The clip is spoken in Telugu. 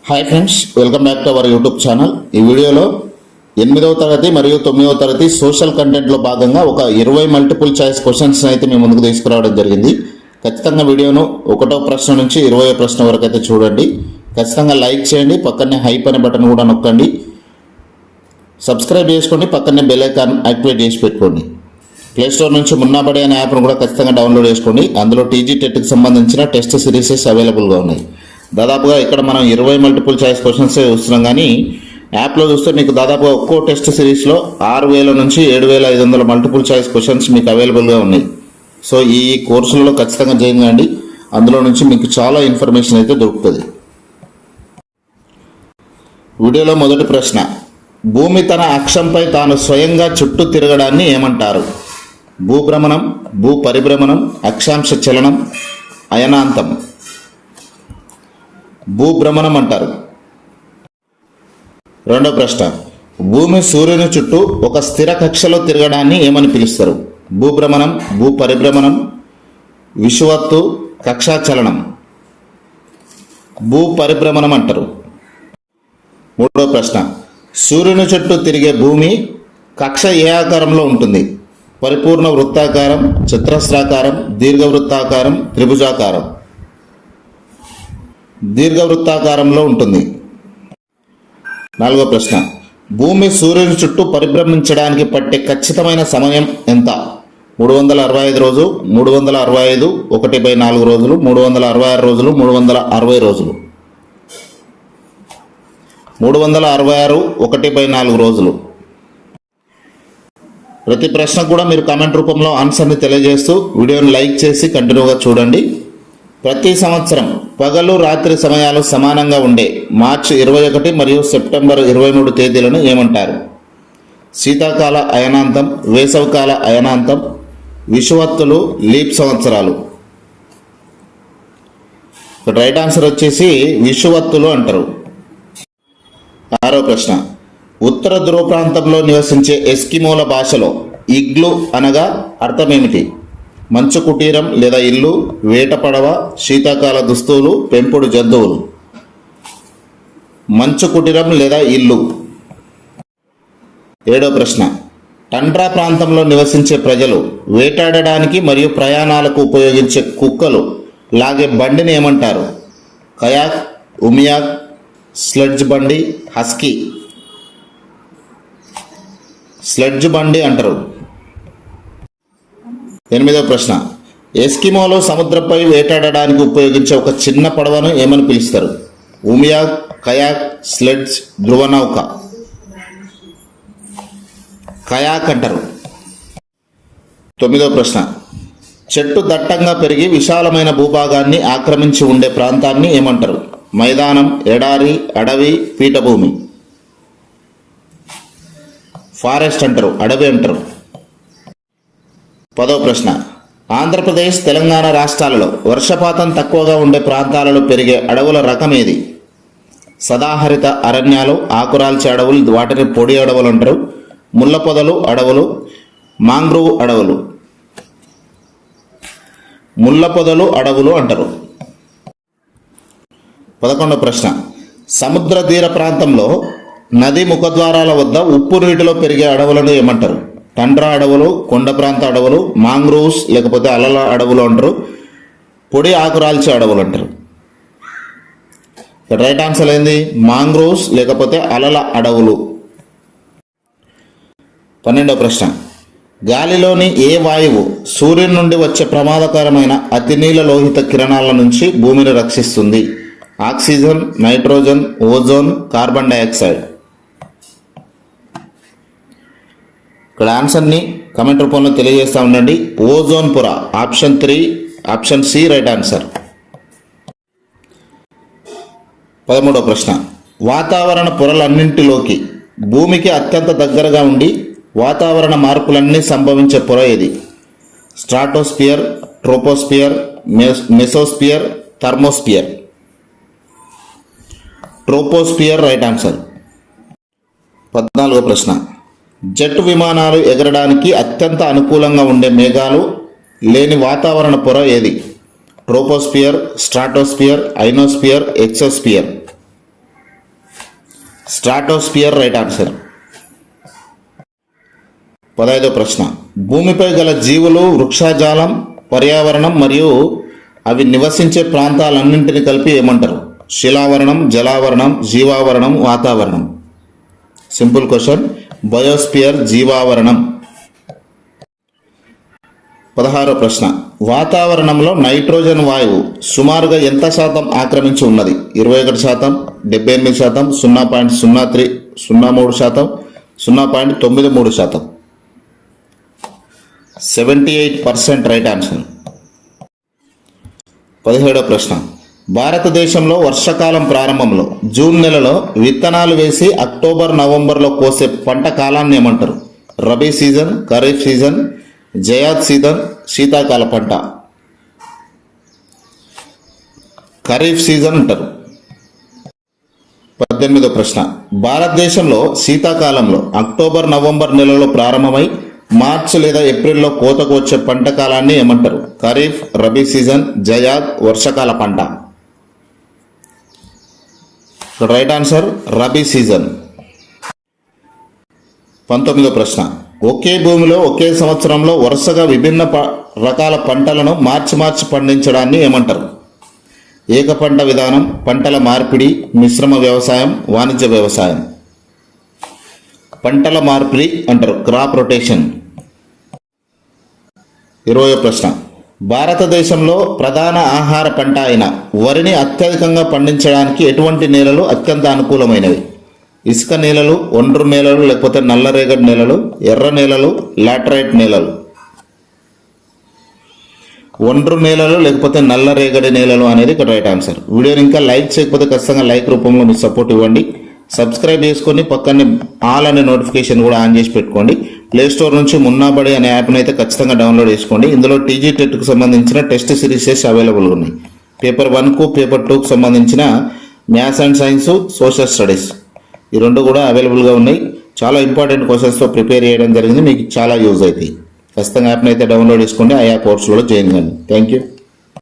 Hi friends, welcome back to our YouTube channel. ఈ వీడియోలో 8వ తరగతి మరియు 9వ తరగతి సోషల్ కంటెంట్లో భాగంగా ఒక 20 మల్టిపుల్ చాయిస్ క్వశ్చన్స్ అయితే మీ ముందుకు తీసుకురావడం జరిగింది. ఖచ్చితంగా వీడియోను 1వ ప్రశ్న నుంచి 20వ ప్రశ్న వరకు అయితే చూడండి. ఖచ్చితంగా లైక్ చేయండి, పక్కనే హైప్ అనే బటన్ కూడా నొక్కండి, సబ్స్క్రైబ్ చేసుకోండి, పక్కనే బెల్ ఐకాన్ యాక్టివేట్ చేసి పెట్టుకోండి. ప్లేస్టోర్ నుంచి మున్నాబడి అనే యాప్ను కూడా ఖచ్చితంగా డౌన్లోడ్ చేసుకోండి. అందులో టీజీ టెట్కి సంబంధించిన టెస్ట్ సిరీసెస్ అవైలబుల్గా ఉన్నాయి. దాదాపుగా ఇక్కడ మనం 20 మల్టిపుల్ చాయిస్ క్వశ్చన్స్ చూస్తున్నాం, కానీ యాప్లో చూస్తే మీకు దాదాపుగా ఒక్కో టెస్ట్ సిరీస్లో 6000 నుంచి 7500 మల్టిపుల్ చాయిస్ క్వశ్చన్స్ మీకు అవైలబుల్గా ఉన్నాయి. సో ఈ కోర్సులలో ఖచ్చితంగా జాయిన్ కాండి, అందులో నుంచి మీకు చాలా ఇన్ఫర్మేషన్ అయితే దొరుకుతుంది. వీడియోలో మొదటి ప్రశ్న, భూమి తన అక్షంపై తాను స్వయంగా చుట్టూ తిరగడాన్ని ఏమంటారు? భూభ్రమణం, భూ పరిభ్రమణం, అక్షాంశ చలనం, అయనాంతం. భూభ్రమణం అంటారు. రెండో ప్రశ్న, భూమి సూర్యుని చుట్టూ ఒక స్థిర కక్షలో తిరగడాన్ని ఏమని పిలుస్తారు? భూభ్రమణం, భూ పరిభ్రమణం, విషువత్తు, కక్షా చలనం. భూ పరిభ్రమణం అంటారు. మూడో ప్రశ్న, సూర్యుని చుట్టూ తిరిగే భూమి కక్ష ఏ ఆకారంలో ఉంటుంది? పరిపూర్ణ వృత్తాకారం, చతురస్రాకారం, దీర్ఘవృత్తాకారం, త్రిభుజాకారం. దీర్ఘవృత్తాకారంలో ఉంటుంది. నాలుగో ప్రశ్న, భూమి సూర్యుని చుట్టూ పరిభ్రమించడానికి పట్టే ఖచ్చితమైన సమయం ఎంత? 365 రోజు, 365, 1/4 రోజులు, 366 రోజులు, 360 రోజులు. 366, 1/4 రోజులు. ప్రతి ప్రశ్న కూడా మీరు కామెంట్ రూపంలో ఆన్సర్ని తెలియజేస్తూ వీడియోని లైక్ చేసి కంటిన్యూగా చూడండి. ప్రతి సంవత్సరం పగలు రాత్రి సమయాలు సమానంగా ఉండే మార్చి 21 మరియు సెప్టెంబర్ 23 తేదీలను ఏమంటారు? శీతాకాల అయనాంతం, వేసవికాల అయనాంతం, విషువత్తులు, లీప్ సంవత్సరాలు. రైట్ ఆన్సర్ వచ్చేసి విషువత్తులు అంటారు. ఆరో ప్రశ్న, ఉత్తర ధ్రువ ప్రాంతంలో నివసించే ఎస్కిమోల భాషలో ఇగ్లు అనగా అర్థం ఏమిటి? మంచు కుటీరం లేదా ఇల్లు, వేట పడవ, శీతాకాల దుస్తువులు, పెంపుడు జంతువులు. మంచు కుటీరం లేదా ఇల్లు. ఏడో ప్రశ్న, టండ్రా ప్రాంతంలో నివసించే ప్రజలు వేటాడడానికి మరియు ప్రయాణాలకు ఉపయోగించే కుక్కలు లాగే బండిని ఏమంటారు? కయాక్, ఉమియాక్, స్లెడ్జ్ బండి, హస్కీ. స్లెడ్జ్ బండి అంటారు. ఎనిమిదో ప్రశ్న, ఎస్కిమోలో సముద్రంపై వేటాడడానికి ఉపయోగించే ఒక చిన్న పడవను ఏమని పిలుస్తారు? ఉమియాక్, కయాక్, స్లెడ్జ్, ధ్రువనౌక. కయాక్ అంటారు. తొమ్మిదో ప్రశ్న, చెట్టు దట్టంగా పెరిగి విశాలమైన భూభాగాన్ని ఆక్రమించి ఉండే ప్రాంతాన్ని ఏమంటారు? మైదానం, ఎడారి, అడవి, పీఠభూమి. ఫారెస్ట్ అంటారు, అడవి అంటారు. పదో ప్రశ్న, ఆంధ్రప్రదేశ్, తెలంగాణ రాష్ట్రాలలో వర్షపాతం తక్కువగా ఉండే ప్రాంతాలలో పెరిగే అడవుల రకం ఏది? సదాహరిత అరణ్యాలు, ఆకురాల్చే అడవులు, వాటిని పొడి అడవులు అంటారు. ముళ్ళ పొదలు అడవులు, మాంగ్రోవ్ అడవులు. ముళ్ళ పొదలు అడవులు అంటారు. 11వ ప్రశ్న, సముద్ర తీర ప్రాంతంలో నది ముఖద్వారాల వద్ద ఉప్పు నీటిలో పెరిగే అడవులను ఏమంటారు? టండ్రా అడవులు, కొండ ప్రాంత అడవులు, మాంగ్రోవ్స్ లేకపోతే అలల అడవులు అంటారు. పొడి ఆకురాల్చే అడవులు అంటారు. రైట్ ఆన్సర్ ఏంది? మాంగ్రోవ్స్ లేకపోతే అలల అడవులు. 12వ ప్రశ్న, గాలిలోని ఏ వాయువు సూర్యుని నుండి వచ్చే ప్రమాదకరమైన అతినీల లోహిత కిరణాల నుంచి భూమిని రక్షిస్తుంది? Oxygen, nitrogen, ozone, carbon dioxide. ఇక్కడ ఆన్సర్ని కమెంట్ రూపంలో తెలియజేస్తూ ఉండండి. ఓజోన్ పొర. Option 3, option C right answer. 13వ ప్రశ్న, వాతావరణ పొరలన్నింటిలోకి భూమికి అత్యంత దగ్గరగా ఉండి వాతావరణ మార్పులన్నీ సంభవించే పొర ఏది? Stratosphere, troposphere, mesosphere, thermosphere. Troposphere right answer. 14వ ప్రశ్న, జెట్ విమానాలు ఎగరడానికి అత్యంత అనుకూలంగా ఉండే మేఘాలు లేని వాతావరణ పొర ఏది? Troposphere, stratosphere, ionosphere, exosphere. Stratosphere right answer. 15వ ప్రశ్న. భూమిపై గల జీవులు, వృక్షజాలం, పర్యావరణం మరియు అవి నివసించే ప్రాంతాలన్నింటినీ కలిపి ఏమంటారు? శిలావరణం, జలావరణం, జీవావరణం, వాతావరణం. Simple question. బయోస్పియర్, జీవావరణం. 16వ ప్రశ్న. వాతావరణంలో నైట్రోజన్ వాయువు సుమారుగా ఎంత శాతం ఆక్రమించి ఉన్నది? 21%, 78%, 0.03%, 0.93%. 78% రైట్ ఆన్సర్. 17వ ప్రశ్న. భారతదేశంలో వర్షాకాలం ప్రారంభంలో జూన్ నెలలో విత్తనాలు వేసి అక్టోబర్, నవంబర్లో కోసే పంట కాలాన్ని ఏమంటారు? Rabi season, kharif season, Zayed season, శీతాకాల పంట. ఖరీఫ్ సీజన్ అంటారు. 18వ ప్రశ్న. భారతదేశంలో శీతాకాలంలో అక్టోబర్, నవంబర్ నెలలో ప్రారంభమై మార్చి లేదా ఏప్రిల్లో కోతకు వచ్చే పంట కాలాన్ని ఏమంటారు? ఖరీఫ్, రబీ సీజన్, జయాద్, వర్షాకాల పంట. Right answer rabi season. 19వ ప్రశ్న. ఒకే భూమిలో ఒకే సంవత్సరంలో వరుసగా విభిన్న రకాల పంటలను మార్చి పండించడాన్ని ఏమంటారు? ఏక పంట విధానం, పంటల మార్పిడి, మిశ్రమ వ్యవసాయం, వాణిజ్య వ్యవసాయం. పంటల మార్పిడి అంటారు, క్రాప్ రొటేషన్. 20వ ప్రశ్న. భారతదేశంలో ప్రధాన ఆహార పంట అయిన వరిని అత్యధికంగా పండించడానికి ఎటువంటి నేలలు అత్యంత అనుకూలమైనవి? ఇసుక నేలలు, ఒండ్రు నేలలు, లేకపోతే నల్లరేగడి నేలలు, ఎర్ర నేలలు, లాటరైట్ నేలలు. ఒండ్రు నేలలు లేకపోతే నల్లరేగడి నేలలు అనేది ఇక్కడ రైట్ ఆన్సర్. వీడియోని ఇంకా లైక్ చేయకపోతే ఖచ్చితంగా లైక్ రూపంలో మీ సపోర్ట్ ఇవ్వండి. సబ్స్క్రైబ్ చేసుకొని పక్కనే ఆల్ అనే నోటిఫికేషన్ కూడా ఆన్ చేసి పెట్టుకోండి. ప్లేస్టోర్ నుంచి మున్నాబడి అనే యాప్ని అయితే ఖచ్చితంగా డౌన్లోడ్ చేసుకోండి. ఇందులో టీజీ టెట్కు సంబంధించిన టెస్ట్ సిరీసెస్ అవైలబుల్గా ఉన్నాయి. పేపర్ 1కు పేపర్ 2కు సంబంధించిన maths and science, social studies ఈ రెండు కూడా అవైలబుల్గా ఉన్నాయి. చాలా ఇంపార్టెంట్ క్వశ్చన్స్తో ప్రిపేర్ చేయడం జరిగింది. మీకు చాలా యూజ్ అవుతాయి. ఖచ్చితంగా యాప్ని అయితే డౌన్లోడ్ చేసుకోండి. ఆయా కోర్సులో జాయిన్ కండి. Thank you.